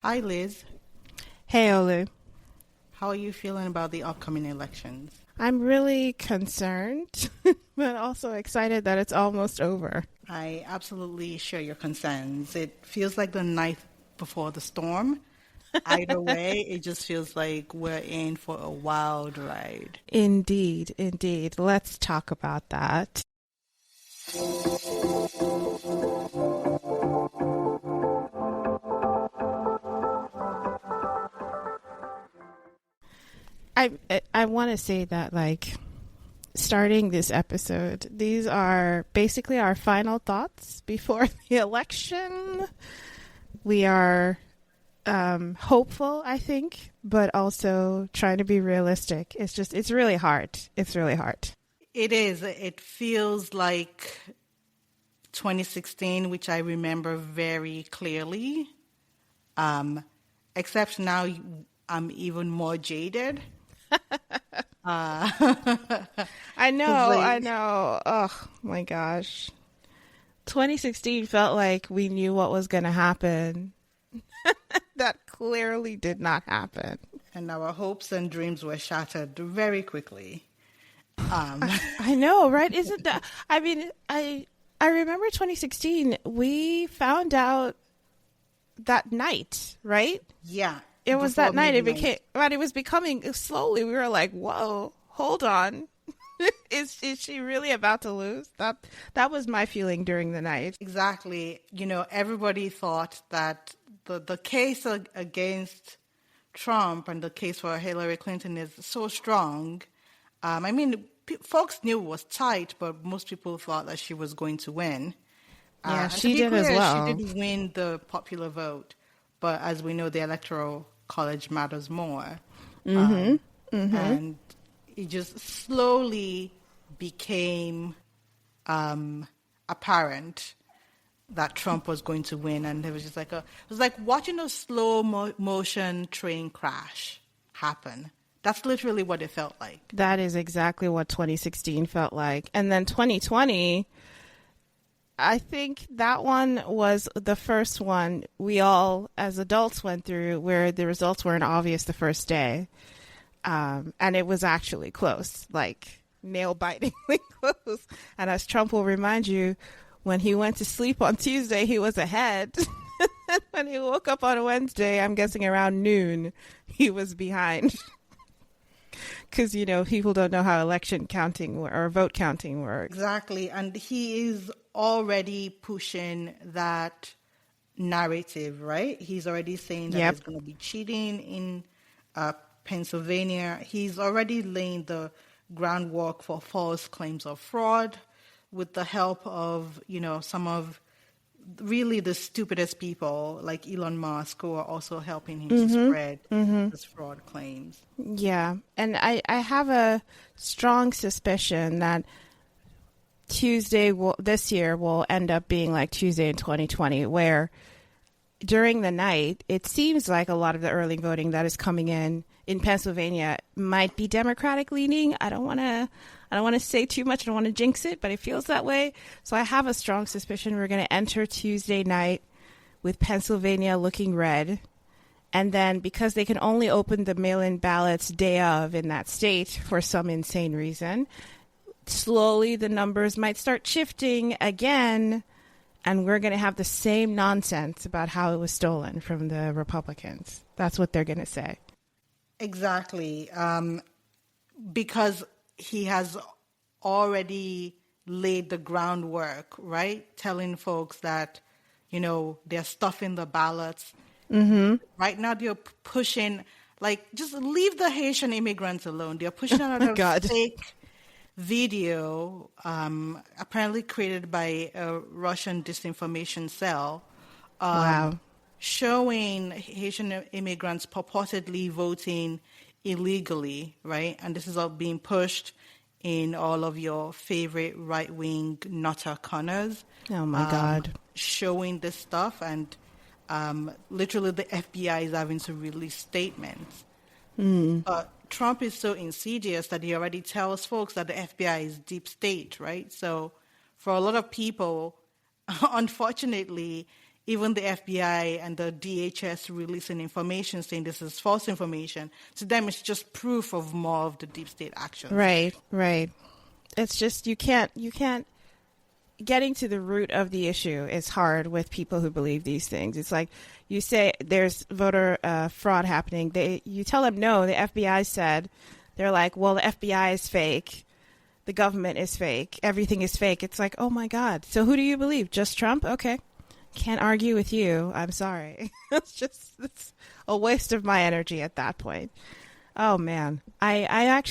Hi, Liz. Hey, Olu. How are you feeling about the upcoming elections? I'm really concerned, but also excited that it's almost over. I absolutely share your concerns. It feels like the night before the storm. Either way, it just feels like we're in for a wild ride. Indeed, indeed. Let's talk about that. I want to say that starting this episode, these are basically our final thoughts before the election. We are hopeful, I think, but also trying to be realistic. It's really hard. It's really hard. It is. It feels like 2016, which I remember very clearly, except now I'm even more jaded. I 'Cause, know, I know. Oh my gosh. 2016 felt like we knew what was going to happen. That clearly did not happen. and our hopes and dreams were shattered very quickly. Um, I know, right? Isn't that I mean, I remember 2016, we found out that night, right? yeah, It was before that night midnight. but it was becoming slowly. We were like, "Whoa, hold on. Is she really about to lose?" That was my feeling during the night. Exactly. Everybody thought that the case against Trump and the case for Hillary Clinton is so strong. I mean, folks knew it was tight, but most people thought that she was going to win. Yeah, And to she be did as clear, she well. did win the popular vote. But as we know, the Electoral College matters more. Mhm. Um, Mhm. and it just slowly became apparent that Trump was going to win. And it was just it was like watching a slow motion train crash happen. That's literally what it felt like. That is exactly what 2016 felt like. And then 2020, I think that one was the first one we all, as adults, went through where the results weren't obvious the first day. And it was actually close, like nail-bitingly close. And as Trump will remind you, when he went to sleep on Tuesday, he was ahead. When he woke up on Wednesday, I'm guessing around noon, he was behind. Because, people don't know how election counting or vote counting works. Exactly. And he is already pushing that narrative, right? He's already saying that Yep. there's going to be cheating in uh, Pennsylvania. He's already laying the groundwork for false claims of fraud with the help of, some of really the stupidest people like Elon Musk who are also helping him to spread his fraud claims. Yeah. And I have a strong suspicion that this year will end up being like Tuesday in 2020, where during the night, it seems like a lot of the early voting that is coming in Pennsylvania might be Democratic leaning. I don't want to say too much. I don't want to jinx it, but it feels that way. So I have a strong suspicion we're going to enter Tuesday night with Pennsylvania looking red. And then because they can only open the mail-in ballots day of in that state for some insane reason, slowly the numbers might start shifting again. And we're going to have the same nonsense about how it was stolen from the Republicans. That's what they're going to say. Exactly. Because he has already laid the groundwork, right? Telling folks that, they're stuffing the ballots. Mm-hmm. Right now, they're pushing, just leave the Haitian immigrants alone. They're pushing another God. fake video, apparently created by a Russian disinformation cell, Wow. showing Haitian immigrants purportedly voting illegally, right? And this is all being pushed in all of your favorite right-wing nutter corners. Oh, my God. Showing this stuff, and literally the FBI is having to release statements. Trump is so insidious that he already tells folks that the FBI is deep state, right? So for a lot of people, unfortunately, even the FBI and the DHS releasing information saying this is false information, to them it's just proof of more of the deep state actions. Right, right. It's just you can't getting to the root of the issue is hard with people who believe these things. It's like you say there's voter fraud happening. You tell them no, the FBI said. They're like, well, the FBI is fake. The government is fake. Everything is fake. It's like, oh my God. So who do you believe? Just Trump? Okay. Can't argue with you. I'm sorry. It's a waste of my energy at that point. Oh man. I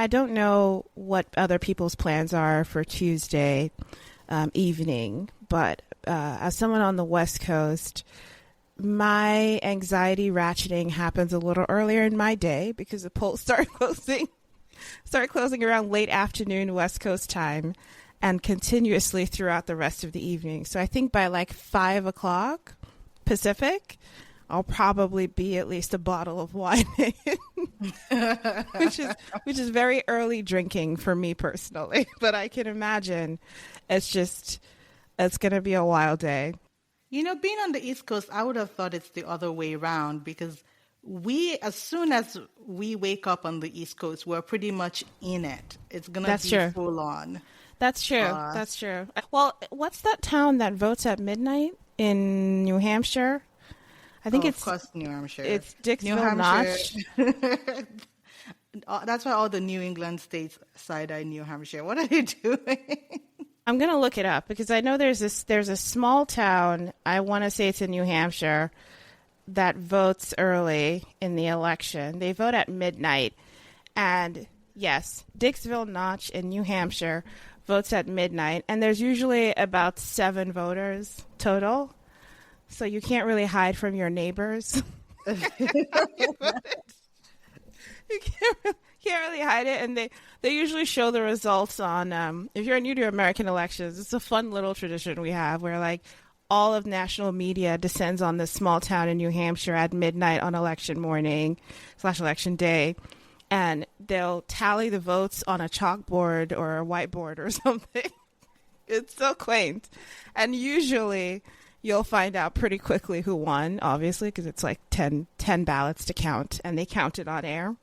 don't know what other people's plans are for Tuesday evening, but as someone on the West Coast, my anxiety ratcheting happens a little earlier in my day because the polls start closing around late afternoon West Coast time and continuously throughout the rest of the evening. So I think by like 5 o'clock Pacific, I'll probably be at least a bottle of wine which is very early drinking for me personally, but I can imagine it's going to be a wild day. You know, being on the East Coast, I would have thought it's the other way around because as soon as we wake up on the East Coast, we're pretty much in it. It's going to be full on. That's true. That's true. Well, what's that town that votes at midnight in New Hampshire? I think of course, New Hampshire. It's Dixville Notch. That's why all the New England states side-eye New Hampshire. What are they doing? I'm going to look it up because I know there's a small town, I want to say it's in New Hampshire, that votes early in the election. They vote at midnight. And yes, Dixville Notch in New Hampshire votes at midnight. And there's usually about 7 voters total. So you can't really hide from your neighbors. You can't really hide it, and they usually show the results on if you're new to American elections. It's a fun little tradition we have where like all of national media descends on this small town in New Hampshire at midnight on election morning / election day, and they'll tally the votes on a chalkboard or a whiteboard or something. It's so quaint, and usually you'll find out pretty quickly who won, obviously, because it's like 10 ballots to count, and they count it on air.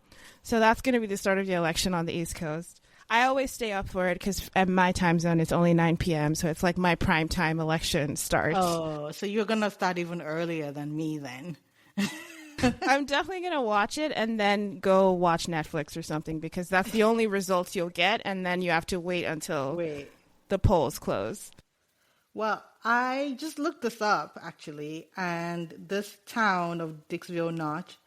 So that's going to be the start of the election on the East Coast. I always stay up for it because at my time zone, it's only 9 p.m., so it's like my prime time election starts. Oh, so you're going to start even earlier than me then. I'm definitely going to watch it and then go watch Netflix or something because that's the only results you'll get, and then you have to wait until the polls close. Well, I just looked this up, actually, and this town of Dixville Notch,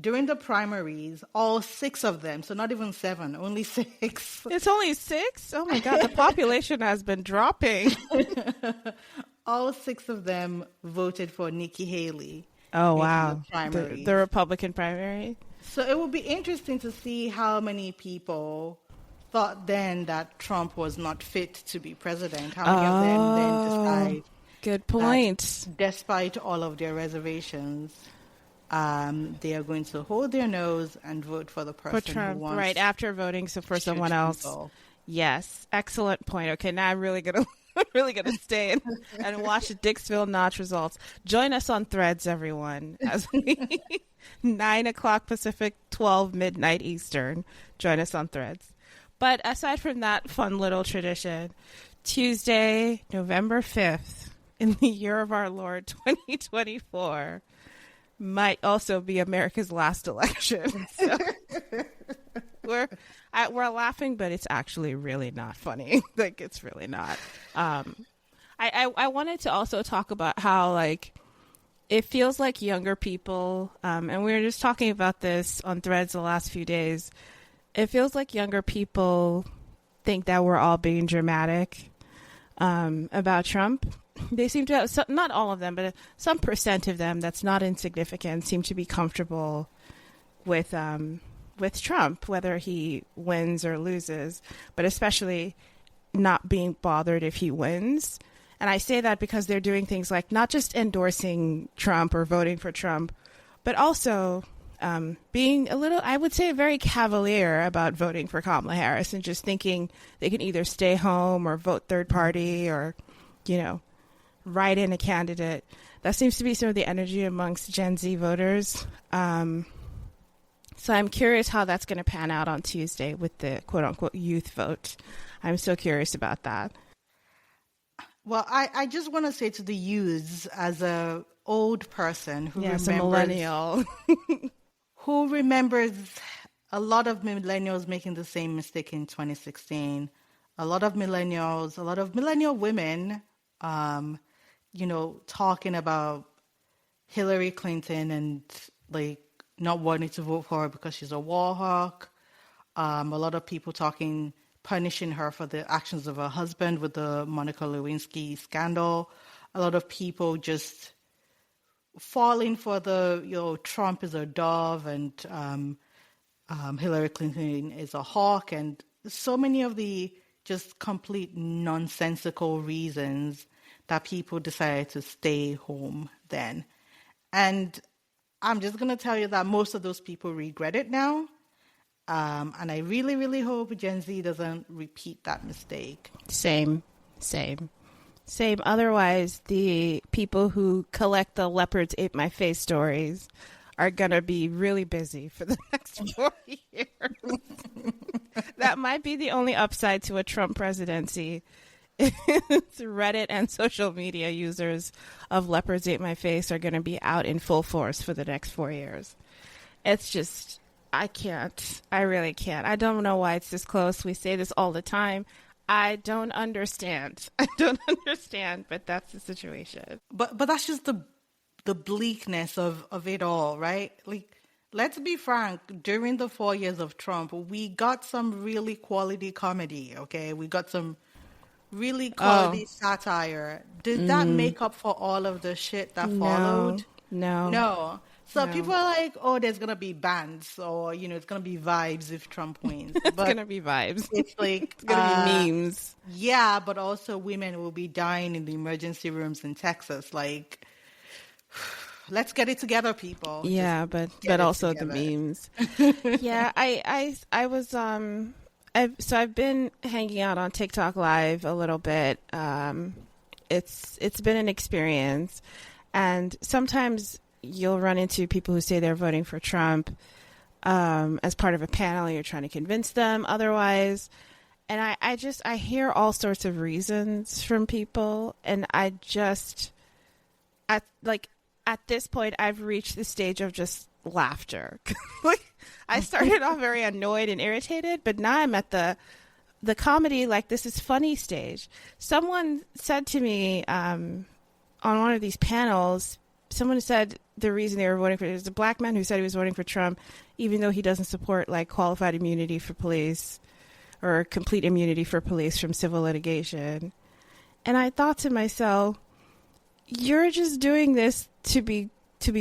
during the primaries, all 6 of them, so not even 7, only 6. It's only 6? Oh, my God, the population has been dropping. All 6 of them voted for Nikki Haley. Oh, wow. The primaries. The Republican primary? So it will be interesting to see how many people thought then that Trump was not fit to be president. How many of them then decide? Good point. Despite all of their reservations, they are going to hold their nose and vote for the person Trump, who wants right after voting, so for someone else. People. Yes, excellent point. Okay, now I'm really gonna stay and watch the Dixville Notch results. Join us on Threads, everyone, as we 9 o'clock Pacific, 12 midnight Eastern. Join us on Threads. But aside from that fun little tradition, Tuesday, November 5th, in the year of our Lord 2024, might also be America's last election. So we're laughing, but it's actually really not funny. Like, it's really not. I wanted to also talk about how, like, it feels like younger people, and we were just talking about this on Threads the last few days. It feels like younger people think that we're all being dramatic about Trump. They seem to have, not all of them, but some percent of them that's not insignificant seem to be comfortable with Trump, whether he wins or loses, but especially not being bothered if he wins. And I say that because they're doing things like not just endorsing Trump or voting for Trump, but also being a little, I would say, very cavalier about voting for Kamala Harris and just thinking they can either stay home or vote third party or, write in a candidate. That seems to be some of the energy amongst Gen Z voters. So I'm curious how that's going to pan out on Tuesday with the quote-unquote youth vote. I'm so curious about that. Well, I just want to say to the youths, as a old person who remembers, a millennial, who remembers a lot of millennials making the same mistake in 2016. A lot of millennial women, talking about Hillary Clinton and like not wanting to vote for her because she's a war hawk. A lot of people punishing her for the actions of her husband with the Monica Lewinsky scandal. A lot of people just falling for the, Trump is a dove and Hillary Clinton is a hawk, and so many of the just complete nonsensical reasons that people decided to stay home then. And I'm just going to tell you that most of those people regret it now. And I really, really hope Gen Z doesn't repeat that mistake. Same. Otherwise, the people who collect the leopards ate my face stories are going to be really busy for the next 4 years. That might be the only upside to a Trump presidency. Reddit and social media users of leopards ate my face are going to be out in full force for the next 4 years. It's just, I can't. I really can't. I don't know why it's this close. We say this all the time. I don't understand. But that's the situation. But that's just the bleakness of it all, right? Like, let's be frank, during the 4 years of Trump, we got some really quality comedy, okay? We got some really quality satire. Did that make up for all of the shit that followed? No. So people are like, oh, there's going to be bans, or, it's going to be vibes if Trump wins. It's going to be vibes. It's like... it's going to be memes. Yeah, but also women will be dying in the emergency rooms in Texas. Like, let's get it together, people. Yeah, but also the memes. Yeah, I was... I've been hanging out on TikTok Live a little bit. It's been an experience, and sometimes you'll run into people who say they're voting for Trump as part of a panel. You're trying to convince them otherwise, and I hear all sorts of reasons from people, and at this point I've reached the stage of just laughter. Like, I started off very annoyed and irritated, but now I'm at the comedy, like, this is funny stage. Someone said to me on one of these panels, someone said the reason they were voting for it was a black man who said he was voting for Trump, even though he doesn't support like qualified immunity for police or complete immunity for police from civil litigation. And I thought to myself, you're just doing this to be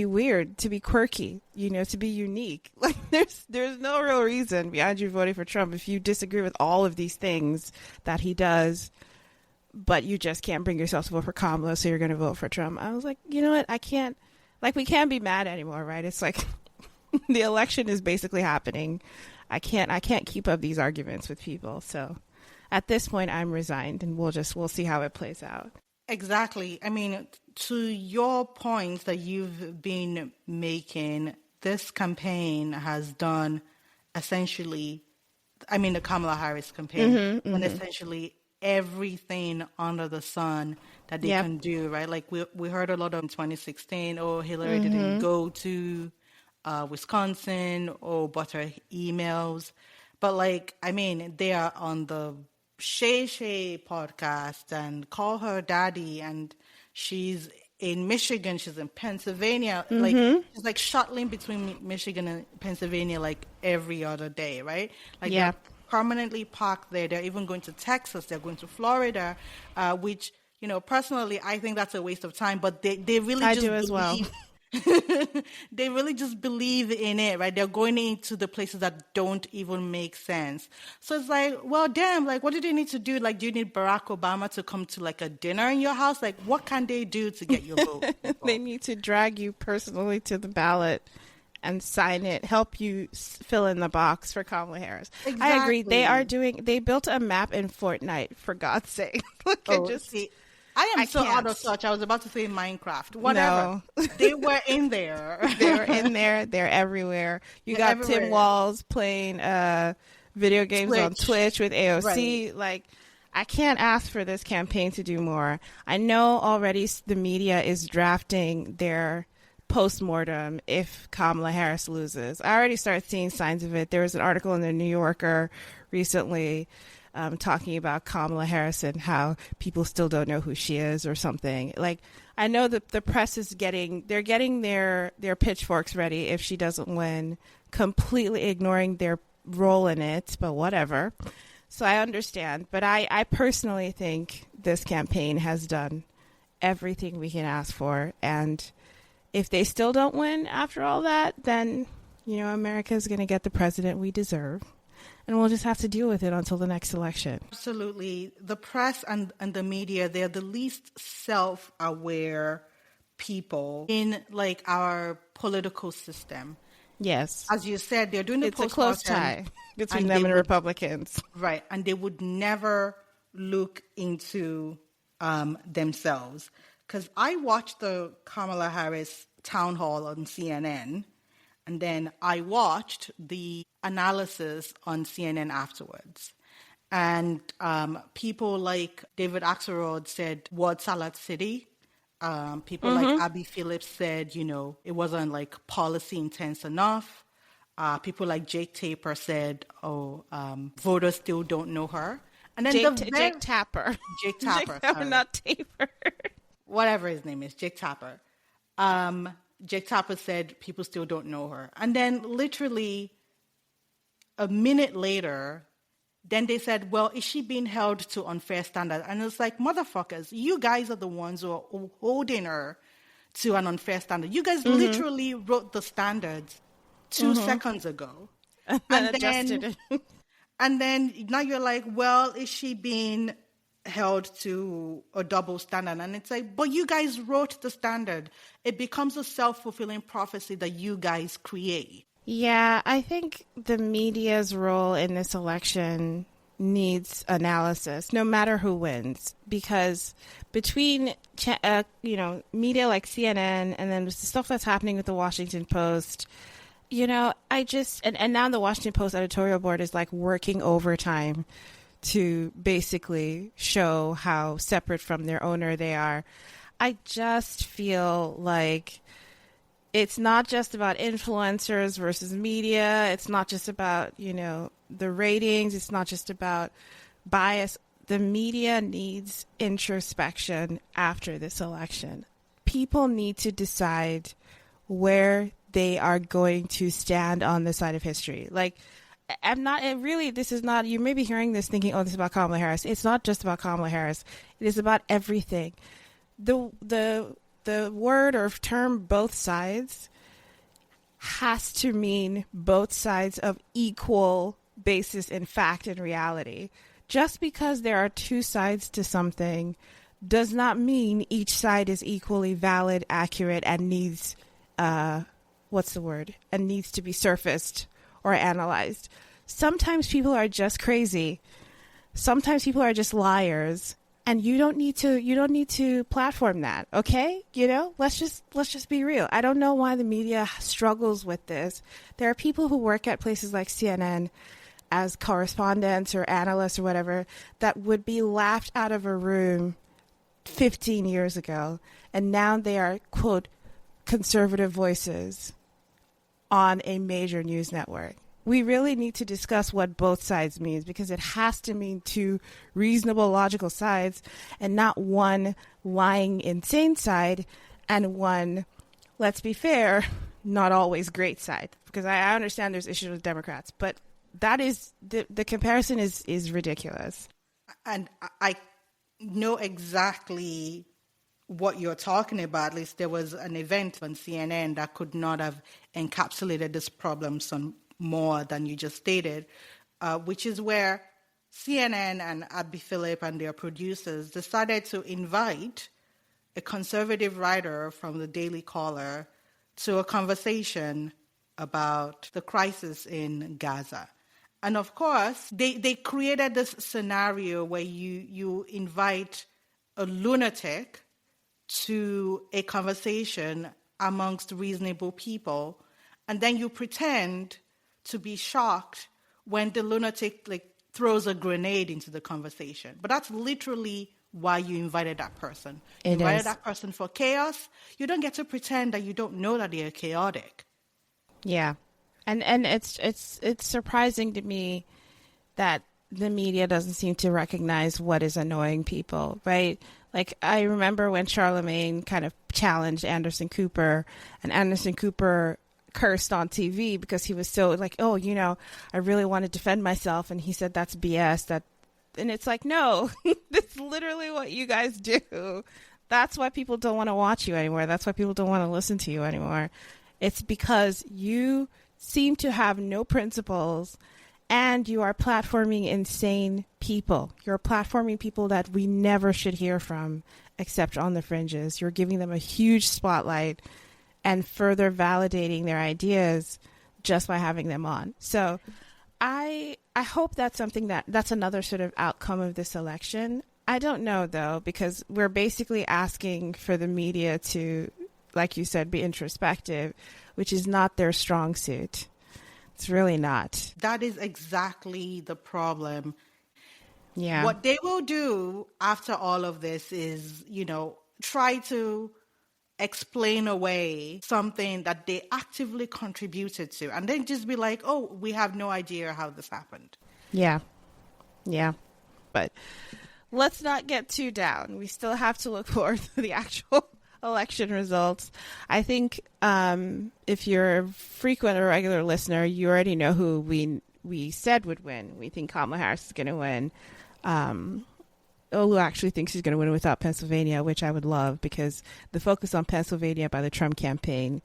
weird, to be quirky, to be unique. Like, there's no real reason behind you voting for Trump if you disagree with all of these things that he does, but you just can't bring yourself to vote for Kamala, so you're going to vote for Trump. I was like, you know what? I can't, like, we can't be mad anymore, right? It's like the election is basically happening. I can't keep up these arguments with people. So at this point, I'm resigned, and we'll see how it plays out. Exactly. I mean, to your point that you've been making, this campaign has done essentially, the Kamala Harris campaign, and essentially everything under the sun that they can do, right? Like, we heard a lot of in 2016, Hillary didn't go to Wisconsin, but her emails. But, they are on the Shay Shay podcast and call her daddy, and she's in Michigan, she's in Pennsylvania, she's like shuttling between Michigan and Pennsylvania like every other day, right? Like, they're permanently parked there. They're even going to Texas, they're going to Florida, which, personally, I think that's a waste of time, but they really I just do as well. They really just believe in it, right? They're going into the places that don't even make sense. So it's like, well, damn, like, what do they need to do? Like, do you need Barack Obama to come to like a dinner in your house? Like, what can they do to get your vote? They need to drag you personally to the ballot and sign it, help you fill in the box for Kamala Harris. Exactly. I agree. They built a map in Fortnite, for God's sake. I am I so out can't. of touch. I was about to say Minecraft. Whatever. No. They were in there. They're in there. They're everywhere. You got Everywhere. Tim Walz playing video games on Twitch with AOC. Right. Like, I can't ask for this campaign to do more. I know already the media is drafting their postmortem if Kamala Harris loses. I already started seeing signs of it. There was an article in the New Yorker recently talking about Kamala Harris and how people still don't know who she is or something. Like, I know that the press is getting their pitchforks ready if she doesn't win, completely ignoring their role in it, but whatever. So I understand. But I personally think this campaign has done everything we can ask for. And if they still don't win after all that, then, America is going to get the president we deserve. And we'll just have to deal with it until the next election. Absolutely. The press and the media, they're the least self-aware people in like our political system. Yes. As you said, they're doing the It's a close tie between them and Republicans. Right. And they would never look into themselves. Because I watched the Kamala Harris town hall on CNN, and then I watched the analysis on CNN afterwards. And people like David Axelrod said, word salad city. People like Abby Phillips said, it wasn't like policy intense enough. People like Jake Tapper said, voters still don't know her. And then Jake Tapper. Jake Tapper. Not Tapper. Whatever his name is, Jake Tapper. Jake Tapper said people still don't know her. And then literally a minute later, then they said, well, is she being held to unfair standard? And it's like, motherfuckers, you guys are the ones who are holding her to an unfair standard. You guys literally wrote the standards 2 seconds ago. And adjusted it. And then now you're like, well, is she being held to a double standard? And it's like, but you guys wrote the standard. It becomes a self-fulfilling prophecy that you guys create. Yeah, I think the media's role in this election needs analysis, no matter who wins, because between media like CNN and then the stuff that's happening with the Washington Post, and now the Washington Post editorial board is like working overtime to basically show how separate from their owner they are. I just feel like it's not just about influencers versus media. It's not just about, the ratings. It's not just about bias. The media needs introspection after this election. People need to decide where they are going to stand on the side of history. Like, this is not, you may be hearing this thinking, this is about Kamala Harris. It's not just about Kamala Harris. It is about everything. The word or term both sides has to mean both sides of equal basis in fact and reality. Just because there are two sides to something does not mean each side is equally valid, accurate, and needs, and needs to be surfaced or analyzed. Sometimes people are just crazy. Sometimes people are just liars. And you don't need to platform that, okay? Let's just be real. I don't know why the media struggles with this. There are people who work at places like CNN as correspondents or analysts or whatever that would be laughed out of a room 15 years ago, and now they are, quote, conservative voices on a major news network. We really need to discuss what both sides means, because it has to mean two reasonable, logical sides and not one lying, insane side and one, let's be fair, not always great side. Because I understand there's issues with Democrats, but that is, the comparison is ridiculous. And I know exactly what you're talking about. At least there was an event on CNN that could not have encapsulated this problem some more than you just stated, which is where CNN and Abby Phillip and their producers decided to invite a conservative writer from the Daily Caller to a conversation about the crisis in Gaza. And of course, they created this scenario where you invite a lunatic to a conversation amongst reasonable people, and then you pretend to be shocked when the lunatic throws a grenade into the conversation. But that's literally why you invited that person. You invited that person for chaos. You don't get to pretend that you don't know that they're chaotic. Yeah. And it's surprising to me that the media doesn't seem to recognize what is annoying people, right? Like, I remember when Charlemagne kind of challenged Anderson Cooper, and Anderson Cooper cursed on TV because he was so like, oh, I really want to defend myself. And he said, that's BS. And it's like, no, that's literally what you guys do. That's why people don't want to watch you anymore. That's why people don't want to listen to you anymore. It's because you seem to have no principles, and you are platforming insane people. You're platforming people that we never should hear from except on the fringes. You're giving them a huge spotlight and further validating their ideas just by having them on. So I hope that's something that's another sort of outcome of this election. I don't know, though, because we're basically asking for the media to, like you said, be introspective, which is not their strong suit. It's really not. That is exactly the problem. Yeah. What they will do after all of this is, try to explain away something that they actively contributed to, and then just be like, oh, we have no idea how this happened. Yeah. Yeah. But let's not get too down. We still have to look forward to the actual election results. I think if you're a frequent or regular listener, you already know who we said would win. We think Kamala Harris is going to win. Olu actually thinks she's going to win without Pennsylvania, which I would love, because the focus on Pennsylvania by the Trump campaign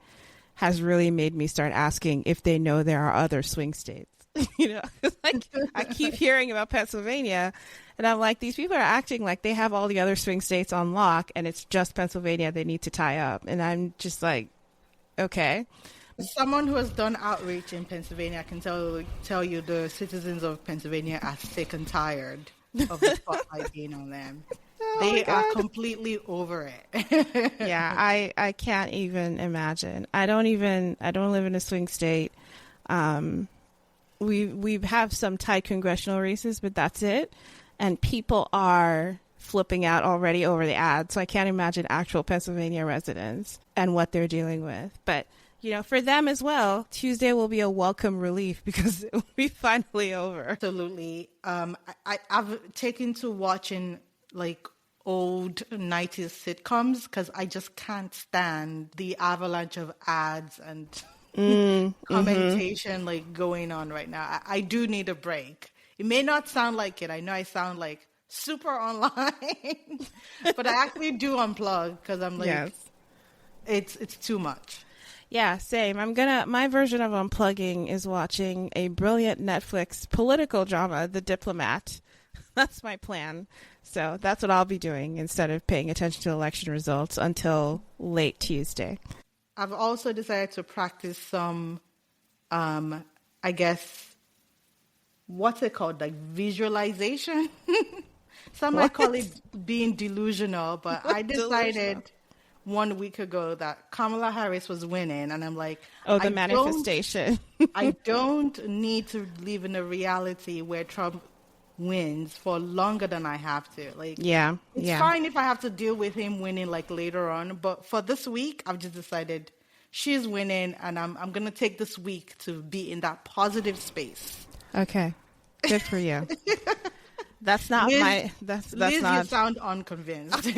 has really made me start asking if they know there are other swing states. Like, I keep hearing about Pennsylvania, and I'm like, these people are acting like they have all the other swing states on lock, and it's just Pennsylvania they need to tie up. And I'm just like, okay. Someone who has done outreach in Pennsylvania can tell you the citizens of Pennsylvania are sick and tired of the spotlight being on them. They are completely over it. Yeah, I can't even imagine. I don't live in a swing state. We have some tight congressional races, but that's it. And people are flipping out already over the ads. So I can't imagine actual Pennsylvania residents and what they're dealing with. But, for them as well, Tuesday will be a welcome relief because it will be finally over. Absolutely. I've taken to watching old 90s sitcoms because I just can't stand the avalanche of ads and commentation going on right now. I do need a break. It may not sound like it. I know I sound like super online, but I actually do unplug because I'm like, yes. It's too much. Yeah, same. My version of unplugging is watching a brilliant Netflix political drama, The Diplomat. That's my plan. So that's what I'll be doing instead of paying attention to election results until late Tuesday. I've also decided to practice some, I guess, what's it called? Visualization? Some might call it being delusional, but I decided 1 week ago that Kamala Harris was winning, and I'm like, the manifestation. I don't need to live in a reality where Trump wins for longer than I have to. It's fine if I have to deal with him winning later on, but for this week, I've just decided she's winning, and I'm going to take this week to be in that positive space. Okay, good for you. That's not Liz, that's Liz, not. You sound unconvinced.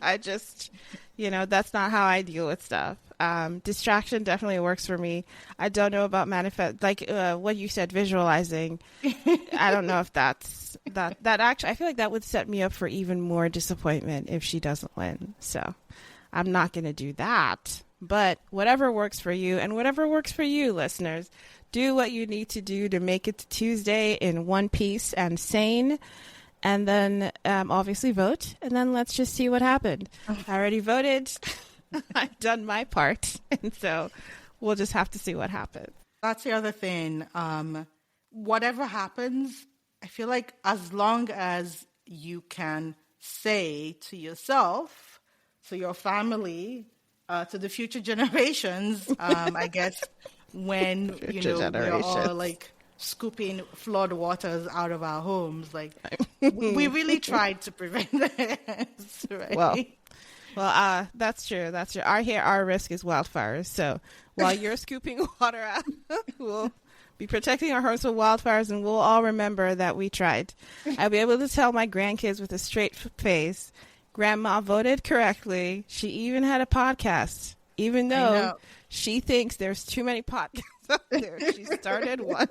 I just, that's not how I deal with stuff. Distraction definitely works for me. I don't know about manifest, what you said, visualizing. I don't know if that's that actually, I feel like that would set me up for even more disappointment if she doesn't win. So I'm not going to do that. But whatever works for you, and whatever works for you, listeners, do what you need to do to make it to Tuesday in one piece and sane. And then obviously vote. And then let's just see what happened. I already voted. I've done my part. And so we'll just have to see what happens. That's the other thing. Whatever happens, I feel like as long as you can say to yourself, to your family, to the future generations, I guess, when, we're all like scooping flood waters out of our homes? Like, we really tried to prevent this, right? Well, that's true. That's true. Our risk is wildfires. So while you're scooping water out, we'll be protecting our homes from wildfires, and we'll all remember that we tried. I'll be able to tell my grandkids with a straight face, Grandma voted correctly. She even had a podcast, even though she thinks there's too many podcasts out there. She started one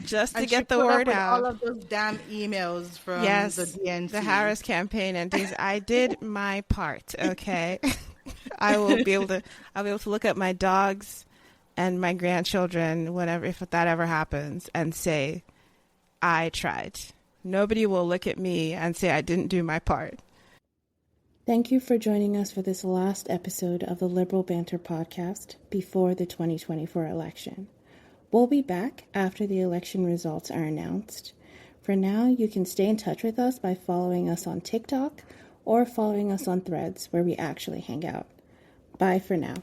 just to get the word out. All of those damn emails from the DNC. The Harris campaign and things. I did my part. Okay, I'll be able to look at my dogs and my grandchildren, whenever, if that ever happens, and say, I tried. Nobody will look at me and say I didn't do my part. Thank you for joining us for this last episode of the Liberal Banter podcast before the 2024 election. We'll be back after the election results are announced. For now, you can stay in touch with us by following us on TikTok or following us on Threads, where we actually hang out. Bye for now.